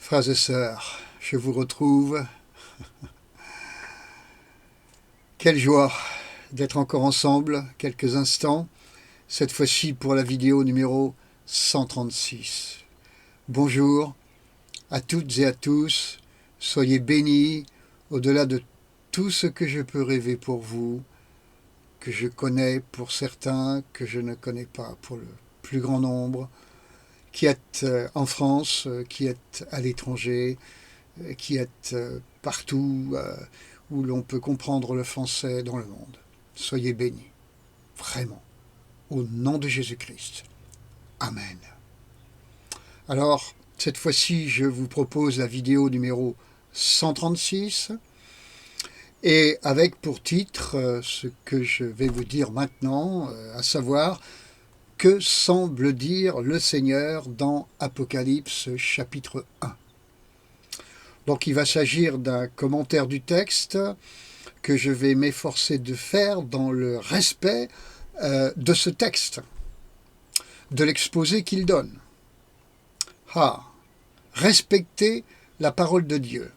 Frères et sœurs, je vous retrouve. Quelle joie d'être encore ensemble quelques instants, cette fois-ci pour la vidéo numéro 136. Bonjour à toutes et à tous, soyez bénis au-delà de tout ce que je peux rêver pour vous, que je connais pour certains, que je ne connais pas pour le plus grand nombre, qui êtes en France, qui êtes à l'étranger, qui êtes partout où l'on peut comprendre le français dans le monde. Soyez bénis, vraiment, au nom de Jésus-Christ. Amen. Alors, cette fois-ci, je vous propose la vidéo numéro 136, et avec pour titre ce que je vais vous dire maintenant, à savoir que semble dire le Seigneur dans Apocalypse chapitre 1. Donc il va s'agir d'un commentaire du texte que je vais m'efforcer de faire dans le respect de ce texte, de l'exposé qu'il donne. Respecter la parole de Dieu.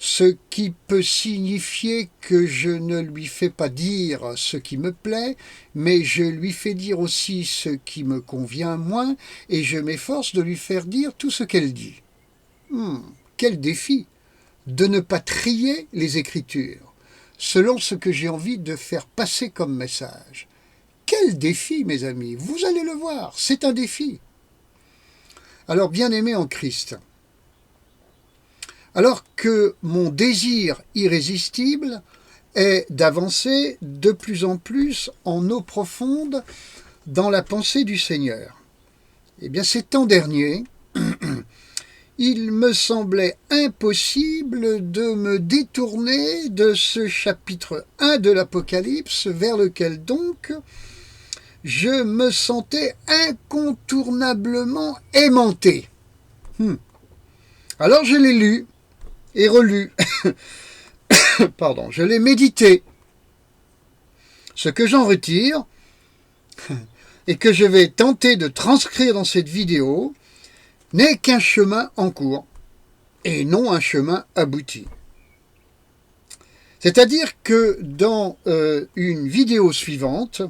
Ce qui peut signifier que je ne lui fais pas dire ce qui me plaît, mais je lui fais dire aussi ce qui me convient moins, et je m'efforce de lui faire dire tout ce qu'elle dit. Quel défi de ne pas trier les Écritures, selon ce que j'ai envie de faire passer comme message. Quel défi, mes amis, vous allez le voir, c'est un défi. Alors, bien-aimés en Christ, alors que mon désir irrésistible est d'avancer de plus en plus en eau profonde dans la pensée du Seigneur, eh bien ces temps derniers, il me semblait impossible de me détourner de ce chapitre 1 de l'Apocalypse vers lequel donc je me sentais incontournablement aimanté. Alors je l'ai lu et relu, je l'ai médité. Ce que j'en retire et que je vais tenter de transcrire dans cette vidéo n'est qu'un chemin en cours et non un chemin abouti. C'est-à-dire que dans une vidéo suivante,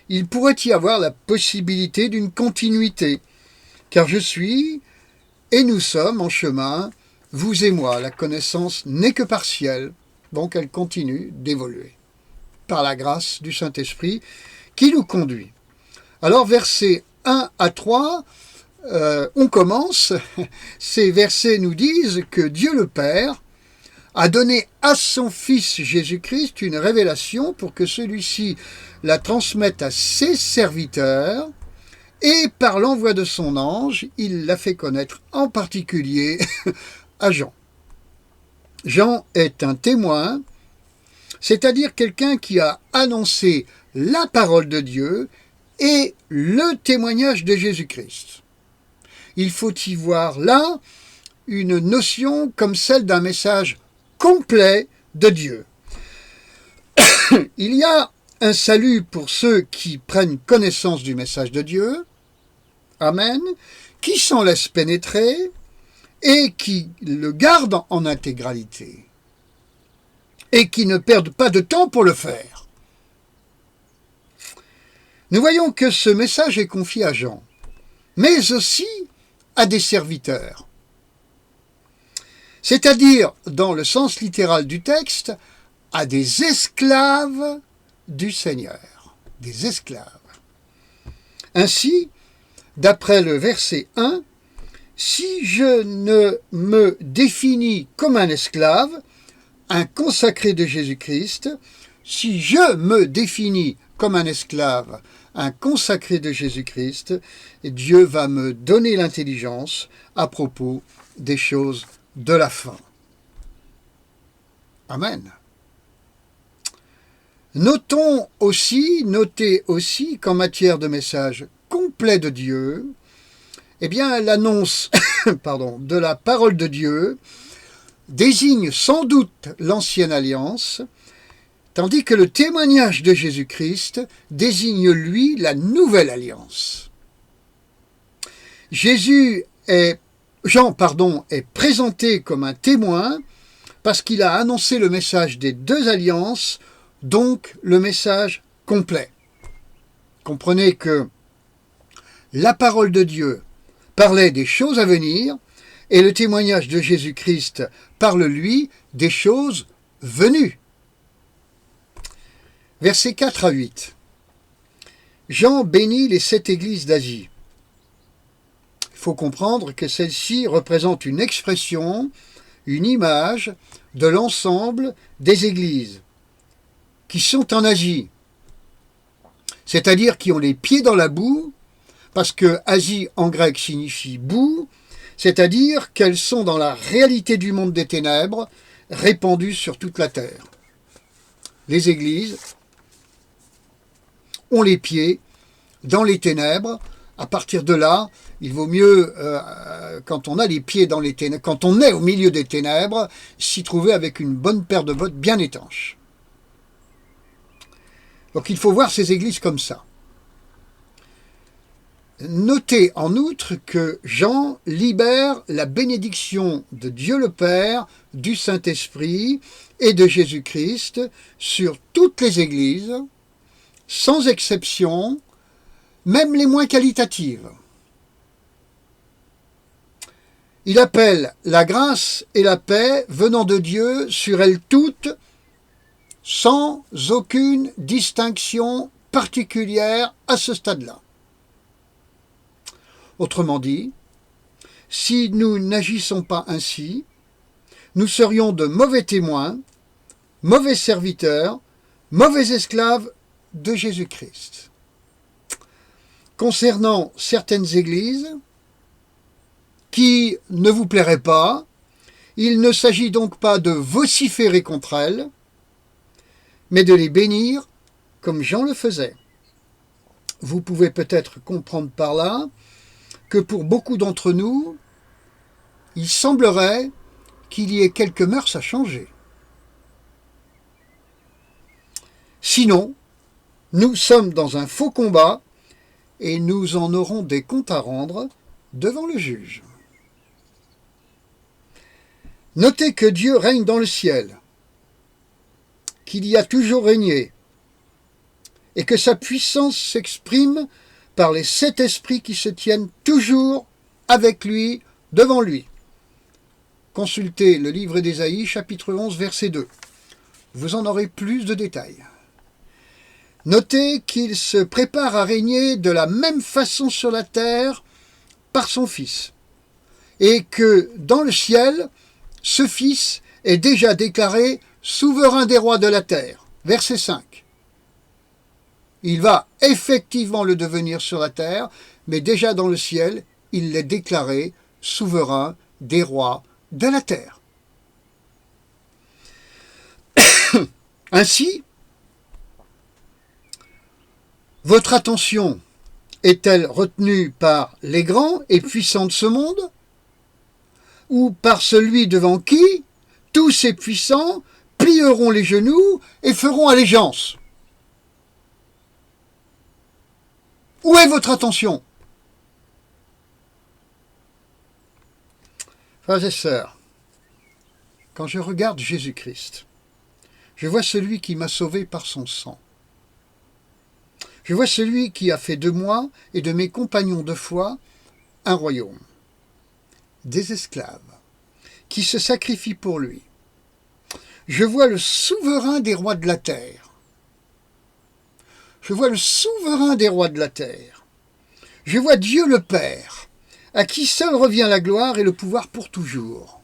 il pourrait y avoir la possibilité d'une continuité, car je suis et nous sommes en chemin, vous et moi. La connaissance n'est que partielle, donc elle continue d'évoluer par la grâce du Saint-Esprit qui nous conduit. Alors versets 1 à 3, on commence. Ces versets nous disent que Dieu le Père a donné à son Fils Jésus-Christ une révélation pour que celui-ci la transmette à ses serviteurs, et par l'envoi de son ange, il l'a fait connaître en particulier à Jean. Jean est un témoin, c'est-à-dire quelqu'un qui a annoncé la parole de Dieu et le témoignage de Jésus-Christ. Il faut y voir là une notion comme celle d'un message complet de Dieu. Il y a un salut pour ceux qui prennent connaissance du message de Dieu, Amen, qui s'en laissent pénétrer et qui le gardent en intégralité et qui ne perdent pas de temps pour le faire. Nous voyons que ce message est confié à Jean, mais aussi à des serviteurs. C'est-à-dire, dans le sens littéral du texte, à des esclaves du Seigneur. Des esclaves. Ainsi, d'après le verset 1, si je ne me définis comme un esclave, un consacré de Jésus-Christ, si je me définis comme un esclave, un consacré de Jésus-Christ, Dieu va me donner l'intelligence à propos des choses de la fin. Amen. Notez aussi qu'en matière de message complet de Dieu, eh bien l'annonce de la parole de Dieu désigne sans doute l'ancienne alliance, tandis que le témoignage de Jésus-Christ désigne, lui, la nouvelle alliance. Jésus est Jean, est présenté comme un témoin parce qu'il a annoncé le message des deux alliances, donc le message complet. Comprenez que la parole de Dieu parlait des choses à venir et le témoignage de Jésus-Christ parle, lui, des choses venues. Versets 4 à 8. Jean bénit les 7 églises d'Asie. Il faut comprendre que celle-ci représente une expression, une image de l'ensemble des églises qui sont en Asie, c'est-à-dire qui ont les pieds dans la boue, parce que Asie en grec signifie boue, c'est-à-dire qu'elles sont dans la réalité du monde des ténèbres, répandues sur toute la terre. Les églises ont les pieds dans les ténèbres. À partir de là, il vaut mieux, quand on a les pieds dans les ténèbres, quand on est au milieu des ténèbres, s'y trouver avec une bonne paire de bottes bien étanches. Donc il faut voir ces églises comme ça. Notez en outre que Jean libère la bénédiction de Dieu le Père, du Saint-Esprit et de Jésus-Christ sur toutes les églises, sans exception, même les moins qualitatives. Il appelle la grâce et la paix venant de Dieu sur elles toutes, sans aucune distinction particulière à ce stade-là. Autrement dit, si nous n'agissons pas ainsi, nous serions de mauvais témoins, mauvais serviteurs, mauvais esclaves de Jésus-Christ. Concernant certaines églises qui ne vous plairaient pas, il ne s'agit donc pas de vociférer contre elles, mais de les bénir comme Jean le faisait. Vous pouvez peut-être comprendre par là que pour beaucoup d'entre nous, il semblerait qu'il y ait quelques mœurs à changer. Sinon, nous sommes dans un faux combat et nous en aurons des comptes à rendre devant le juge. Notez que Dieu règne dans le ciel, qu'il y a toujours régné, et que sa puissance s'exprime par les 7 esprits qui se tiennent toujours avec lui, devant lui. Consultez le livre d'Ésaïe, chapitre 11, verset 2. Vous en aurez plus de détails. Notez qu'il se prépare à régner de la même façon sur la terre par son Fils, et que dans le ciel, ce Fils est déjà déclaré souverain des rois de la terre. Verset 5. Il va effectivement le devenir sur la terre, mais déjà dans le ciel, il l'est déclaré souverain des rois de la terre. Ainsi, votre attention est-elle retenue par les grands et puissants de ce monde, ou par celui devant qui tous ces puissants plieront les genoux et feront allégeance? Où est votre attention? Frères et sœurs, quand je regarde Jésus-Christ, je vois celui qui m'a sauvé par son sang. Je vois celui qui a fait de moi et de mes compagnons de foi un royaume, des esclaves, qui se sacrifient pour lui. Je vois le souverain des rois de la terre. Je vois le souverain des rois de la terre. Je vois Dieu le Père, à qui seul revient la gloire et le pouvoir pour toujours.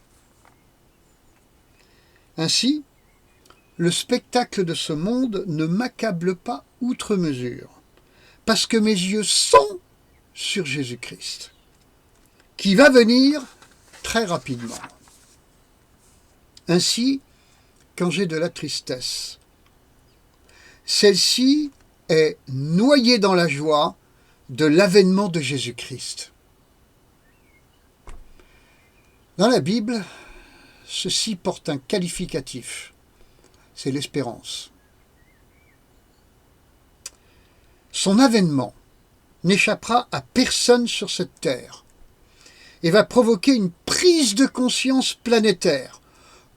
Ainsi, le spectacle de ce monde ne m'accable pas outre mesure, parce que mes yeux sont sur Jésus-Christ, qui va venir très rapidement. Ainsi, quand j'ai de la tristesse, celle-ci est noyée dans la joie de l'avènement de Jésus-Christ. Dans la Bible, ceci porte un qualificatif, c'est l'espérance. Son avènement n'échappera à personne sur cette terre, et va provoquer une prise de conscience planétaire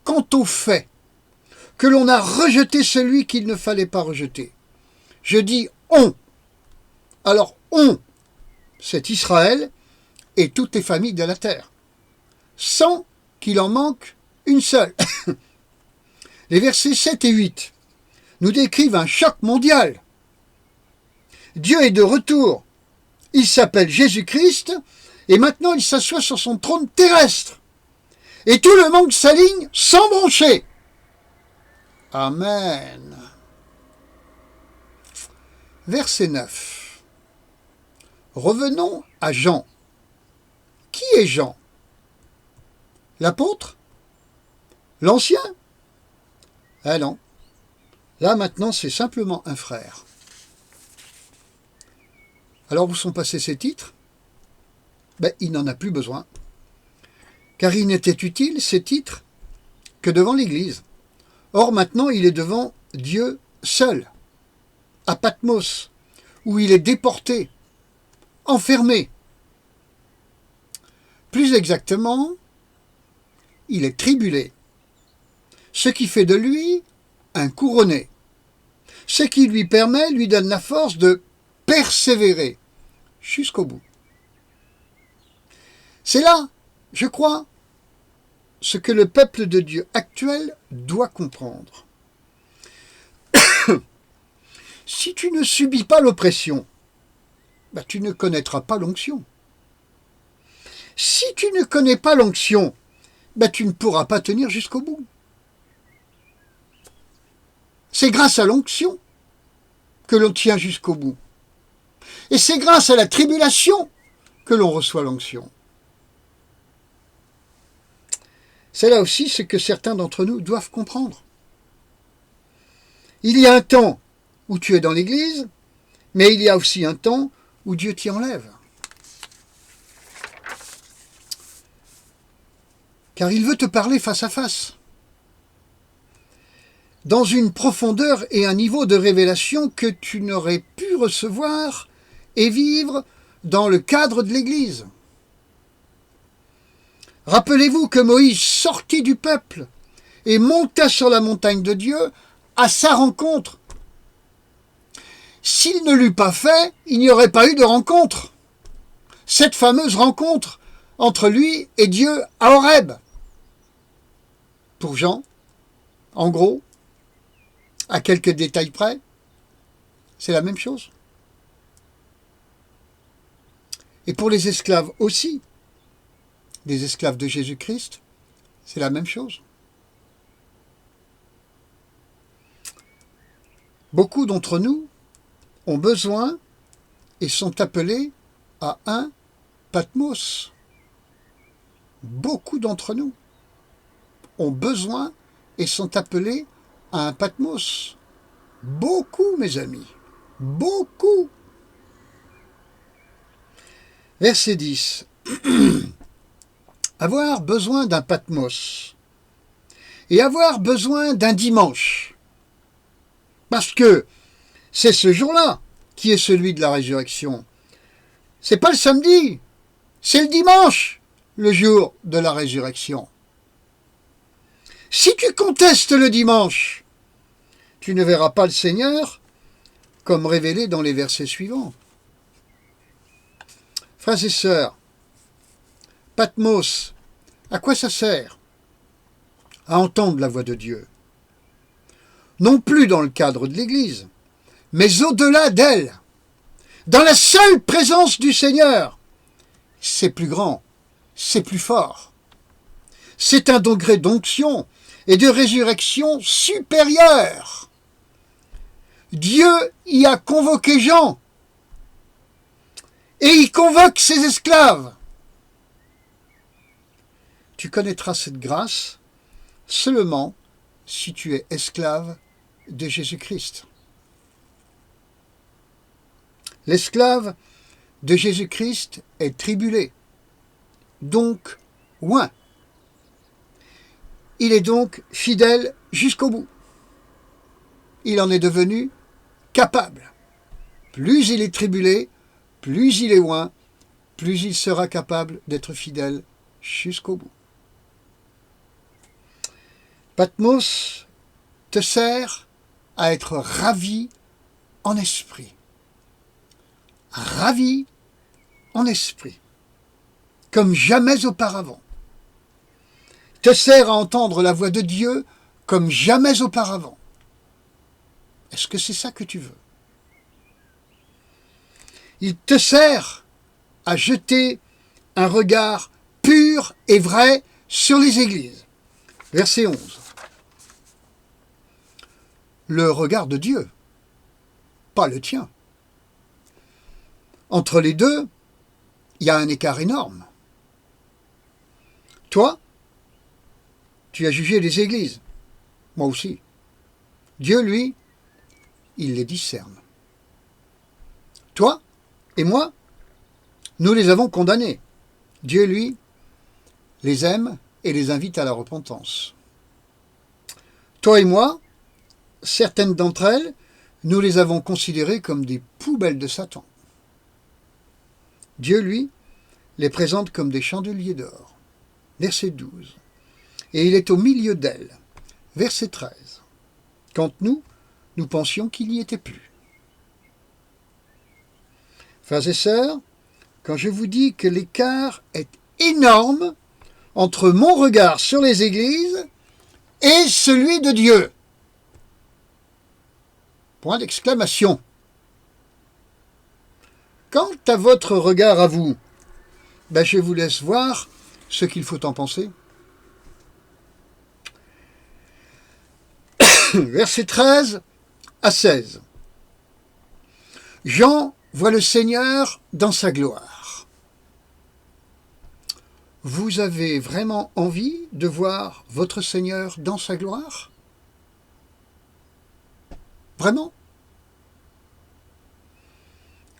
quant au fait que l'on a rejeté celui qu'il ne fallait pas rejeter. Je dis on. Alors on, c'est Israël et toutes les familles de la terre, sans qu'il en manque une seule. Les versets 7 et 8 nous décrivent un choc mondial. Dieu est de retour. Il s'appelle Jésus-Christ et maintenant il s'assoit sur son trône terrestre. Et tout le monde s'aligne sans broncher. Amen. Verset 9. Revenons à Jean. Qui est Jean? L'apôtre? L'ancien? Ah non. Là maintenant c'est simplement un frère. Alors où sont passés ces titres? Il n'en a plus besoin. Car il n'était utile, ces titres, que devant l'Église. Or maintenant il est devant Dieu seul, à Patmos, où il est déporté, enfermé. Plus exactement, il est tribulé, ce qui fait de lui un couronné. Ce qui lui donne la force de persévérer jusqu'au bout. C'est là, je crois, ce que le peuple de Dieu actuel doit comprendre. Si tu ne subis pas l'oppression, tu ne connaîtras pas l'onction. Si tu ne connais pas l'onction, tu ne pourras pas tenir jusqu'au bout. C'est grâce à l'onction que l'on tient jusqu'au bout. Et c'est grâce à la tribulation que l'on reçoit l'onction. C'est là aussi ce que certains d'entre nous doivent comprendre. Il y a un temps où tu es dans l'Église, mais il y a aussi un temps où Dieu t'y enlève. Car il veut te parler face à face, dans une profondeur et un niveau de révélation que tu n'aurais pu recevoir et vivre dans le cadre de l'Église. Rappelez-vous que Moïse sortit du peuple et monta sur la montagne de Dieu à sa rencontre. S'il ne l'eût pas fait, il n'y aurait pas eu de rencontre. Cette fameuse rencontre entre lui et Dieu à Horeb. Pour Jean, en gros, à quelques détails près, c'est la même chose. Et pour les esclaves aussi, les esclaves de Jésus-Christ, c'est la même chose. Beaucoup d'entre nous ont besoin et sont appelés à un Patmos. Beaucoup d'entre nous ont besoin et sont appelés à un Patmos. Beaucoup, mes amis. Beaucoup. Verset 10. Avoir besoin d'un Patmos et avoir besoin d'un dimanche. Parce que c'est ce jour-là qui est celui de la résurrection. C'est pas le samedi, c'est le dimanche, le jour de la résurrection. Si tu contestes le dimanche, tu ne verras pas le Seigneur comme révélé dans les versets suivants. Frères et sœurs, Patmos, à quoi ça sert? À entendre la voix de Dieu. Non plus dans le cadre de l'Église, mais au-delà d'elle, dans la seule présence du Seigneur. C'est plus grand, c'est plus fort. C'est un degré d'onction et de résurrection supérieur. Dieu y a convoqué Jean et il convoque ses esclaves. Tu connaîtras cette grâce seulement si tu es esclave de Jésus-Christ. L'esclave de Jésus-Christ est tribulé, donc oint. Il est donc fidèle jusqu'au bout. Il en est devenu capable. Plus il est tribulé, plus il est oint, plus il sera capable d'être fidèle jusqu'au bout. Patmos te sert à être ravi en esprit. Ravi en esprit, comme jamais auparavant. Te sert à entendre la voix de Dieu comme jamais auparavant. Est-ce que c'est ça que tu veux? Il te sert à jeter un regard pur et vrai sur les églises. Verset 11. Le regard de Dieu, pas le tien. Entre les deux, il y a un écart énorme. Toi, tu as jugé les églises. Moi aussi. Dieu, lui, il les discerne. Toi et moi, nous les avons condamnées. Dieu, lui, les aime et les invite à la repentance. Toi et moi, certaines d'entre elles, nous les avons considérées comme des poubelles de Satan. Dieu, lui, les présente comme des chandeliers d'or. Verset 12. Et il est au milieu d'elles. Verset 13. Quand nous pensions qu'il n'y était plus. Frères et sœurs, quand je vous dis que l'écart est énorme entre mon regard sur les églises et celui de Dieu. Point d'exclamation. Quant à votre regard à vous, je vous laisse voir ce qu'il faut en penser. Versets 13 à 16. Jean voit le Seigneur dans sa gloire. Vous avez vraiment envie de voir votre Seigneur dans sa gloire? Vraiment?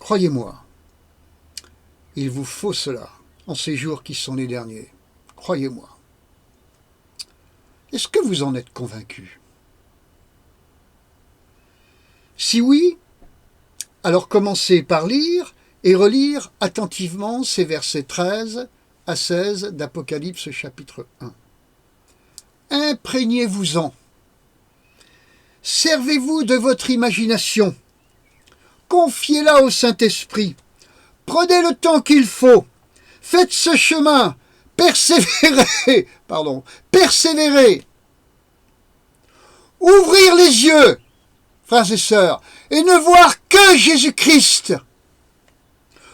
Croyez-moi, il vous faut cela en ces jours qui sont les derniers. Croyez-moi. Est-ce que vous en êtes convaincu? Si oui, alors commencez par lire et relire attentivement ces versets 13 à 16 d'Apocalypse chapitre 1. Imprégnez-vous-en. Servez-vous de votre imagination. Confiez-la au Saint-Esprit. Prenez le temps qu'il faut. Faites ce chemin. Persévérez. Persévérez. Ouvrir les yeux, frères et sœurs, et ne voir que Jésus-Christ,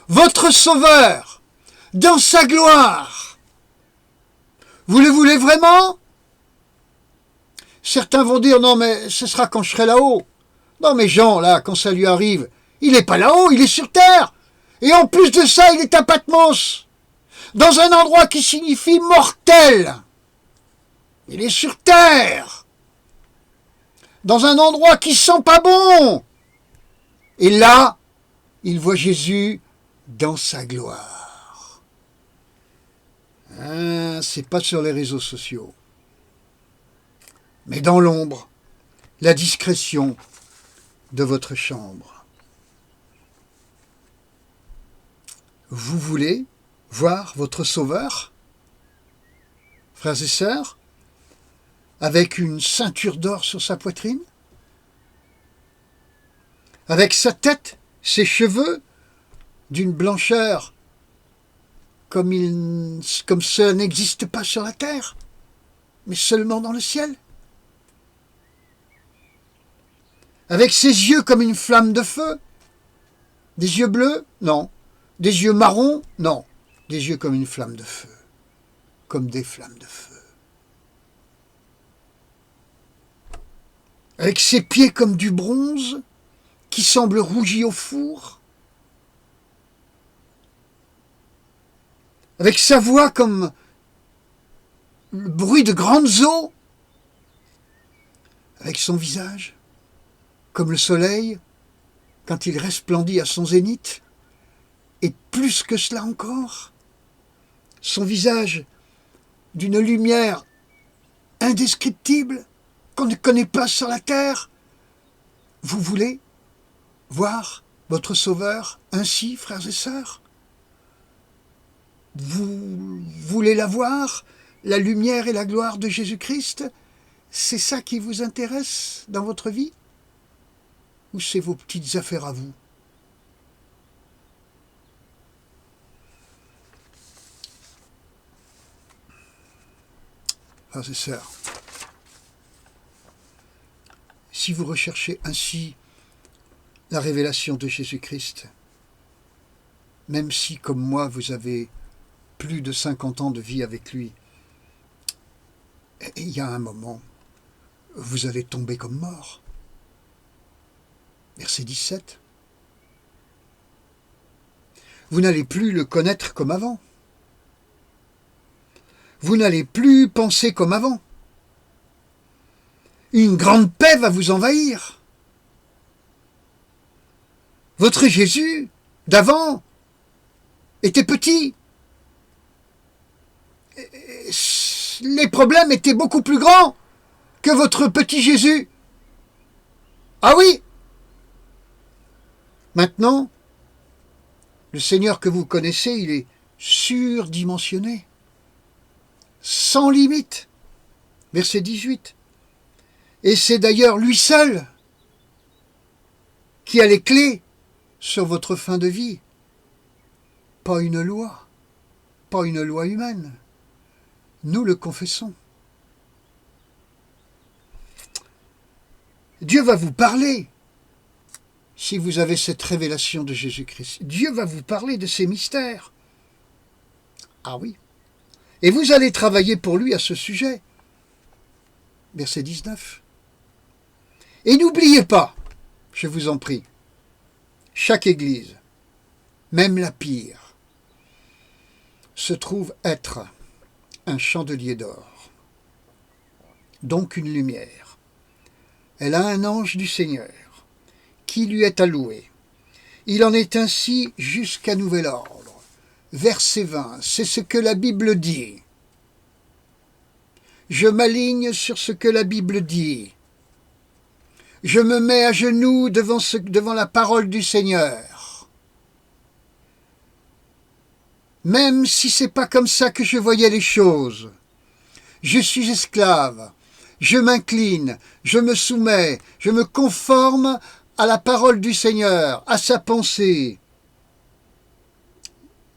votre Sauveur, dans sa gloire. Vous le voulez vraiment? Certains vont dire, non mais ce sera quand je serai là-haut. Non mais Jean, là, quand ça lui arrive, il n'est pas là-haut, il est sur terre. Et en plus de ça, il est à Patmos, dans un endroit qui signifie mortel. Il est sur terre, dans un endroit qui sent pas bon. Et là, il voit Jésus dans sa gloire. C'est pas sur les réseaux sociaux, mais dans l'ombre, la discrétion de votre chambre. Vous voulez voir votre Sauveur, frères et sœurs, avec une ceinture d'or sur sa poitrine, avec sa tête, ses cheveux, d'une blancheur comme cela n'existe pas sur la terre, mais seulement dans le ciel, avec ses yeux comme une flamme de feu, des yeux bleus? Non. Des yeux marrons? Non. Des yeux comme une flamme de feu, comme des flammes de feu. Avec ses pieds comme du bronze, qui semble rougi au four, avec sa voix comme le bruit de grandes eaux, avec son visage comme le soleil quand il resplendit à son zénith, et plus que cela encore, son visage d'une lumière indescriptible qu'on ne connaît pas sur la terre. Vous voulez voir votre Sauveur ainsi, frères et sœurs? Vous voulez la voir, la lumière et la gloire de Jésus-Christ? C'est ça qui vous intéresse dans votre vie? Ou c'est vos petites affaires à vous? Frères et sœurs, si vous recherchez ainsi la révélation de Jésus-Christ, même si, comme moi, vous avez plus de 50 ans de vie avec lui, il y a un moment, vous allez tomber comme mort. Verset 17. Vous n'allez plus le connaître comme avant. Vous n'allez plus penser comme avant. Une grande paix va vous envahir. Votre Jésus d'avant était petit. Les problèmes étaient beaucoup plus grands que votre petit Jésus. Ah oui! Maintenant, le Seigneur que vous connaissez, il est surdimensionné, sans limite. Verset 18. Et c'est d'ailleurs lui seul qui a les clés sur votre fin de vie. Pas une loi humaine. Nous le confessons. Dieu va vous parler si vous avez cette révélation de Jésus-Christ. Dieu va vous parler de ses mystères. Ah oui. Et vous allez travailler pour lui à ce sujet. Verset 19. Et n'oubliez pas, je vous en prie, chaque église, même la pire, se trouve être un chandelier d'or, donc une lumière. Elle a un ange du Seigneur qui lui est alloué. Il en est ainsi jusqu'à nouvel ordre. Verset 20, c'est ce que la Bible dit. Je m'aligne sur ce que la Bible dit. Je me mets à genoux devant la parole du Seigneur. Même si c'est pas comme ça que je voyais les choses. Je suis esclave. Je m'incline. Je me soumets. Je me conforme à la parole du Seigneur, à sa pensée.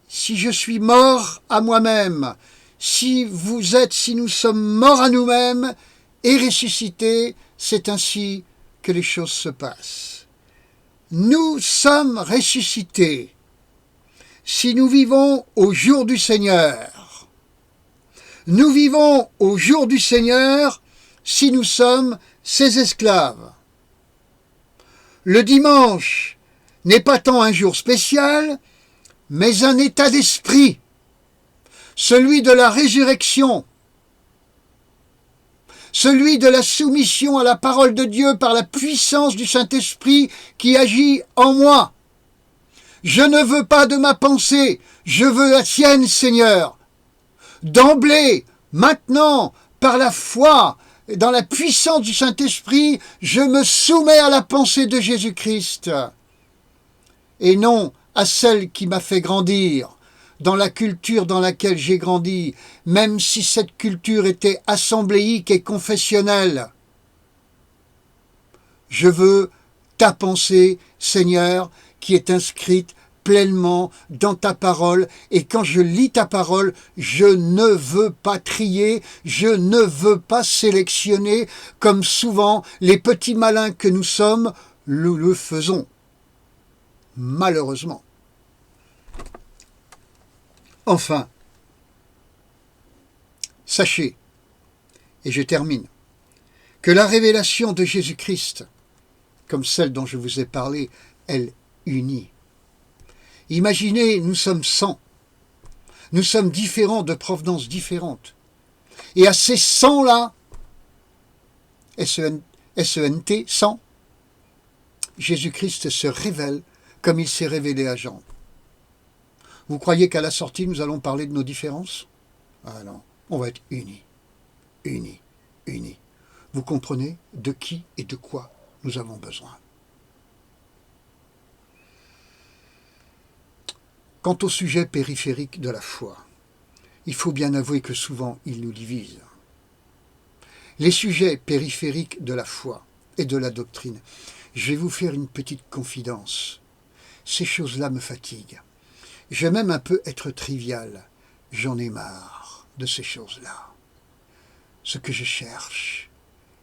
Si je suis mort à moi-même, si nous sommes morts à nous-mêmes et ressuscités, c'est ainsi que les choses se passent. Nous sommes ressuscités. Si nous vivons au jour du Seigneur, nous vivons au jour du Seigneur si nous sommes ses esclaves. Le dimanche n'est pas tant un jour spécial, mais un état d'esprit, celui de la résurrection, celui de la soumission à la parole de Dieu par la puissance du Saint-Esprit qui agit en moi. Je ne veux pas de ma pensée, je veux la tienne, Seigneur. D'emblée, maintenant, par la foi, dans la puissance du Saint-Esprit, je me soumets à la pensée de Jésus-Christ, et non à celle qui m'a fait grandir, dans la culture dans laquelle j'ai grandi, même si cette culture était assembléique et confessionnelle. Je veux ta pensée, Seigneur, qui est inscrite pleinement dans ta parole, et quand je lis ta parole, je ne veux pas trier, je ne veux pas sélectionner, comme souvent les petits malins que nous sommes, nous le faisons, malheureusement. Enfin, sachez, et je termine, que la révélation de Jésus-Christ, comme celle dont je vous ai parlé, elle unit. Imaginez, nous sommes 100. Nous sommes différents de provenances différentes. Et à ces 100-là, S-E-N-T, 100, Jésus-Christ se révèle comme il s'est révélé à Jean. Vous croyez qu'à la sortie, nous allons parler de nos différences? Ah non, on va être unis, unis, unis. Vous comprenez de qui et de quoi nous avons besoin. Quant au sujet périphérique de la foi, il faut bien avouer que souvent il nous divise. Les sujets périphériques de la foi et de la doctrine. Je vais vous faire une petite confidence. Ces choses-là me fatiguent. Je vais même un peu être trivial. J'en ai marre de ces choses-là. Ce que je cherche,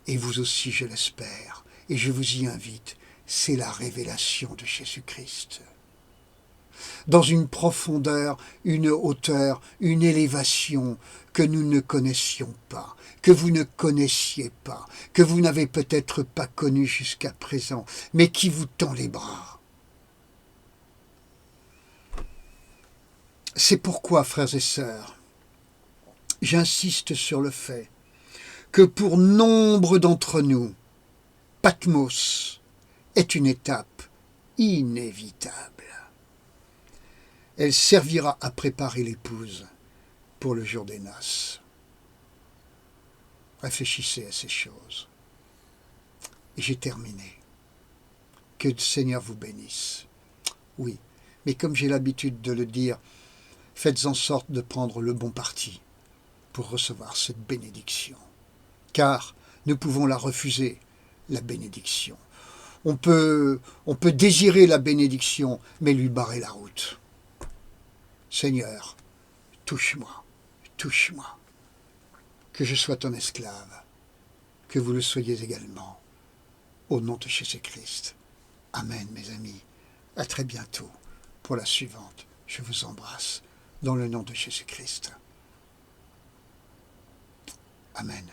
et vous aussi je l'espère, et je vous y invite, c'est la révélation de Jésus-Christ. Dans une profondeur, une hauteur, une élévation que nous ne connaissions pas, que vous ne connaissiez pas, que vous n'avez peut-être pas connu jusqu'à présent, mais qui vous tend les bras. C'est pourquoi, frères et sœurs, j'insiste sur le fait que pour nombre d'entre nous, Patmos est une étape inévitable. Elle servira à préparer l'épouse pour le jour des noces. Réfléchissez à ces choses. Et j'ai terminé. Que le Seigneur vous bénisse. Oui, mais comme j'ai l'habitude de le dire, faites en sorte de prendre le bon parti pour recevoir cette bénédiction. Car nous pouvons la refuser, la bénédiction. On peut désirer la bénédiction, mais lui barrer la route. Seigneur, touche-moi, touche-moi. Que je sois ton esclave, que vous le soyez également. Au nom de Jésus-Christ. Amen, mes amis. À très bientôt pour la suivante. Je vous embrasse dans le nom de Jésus-Christ. Amen.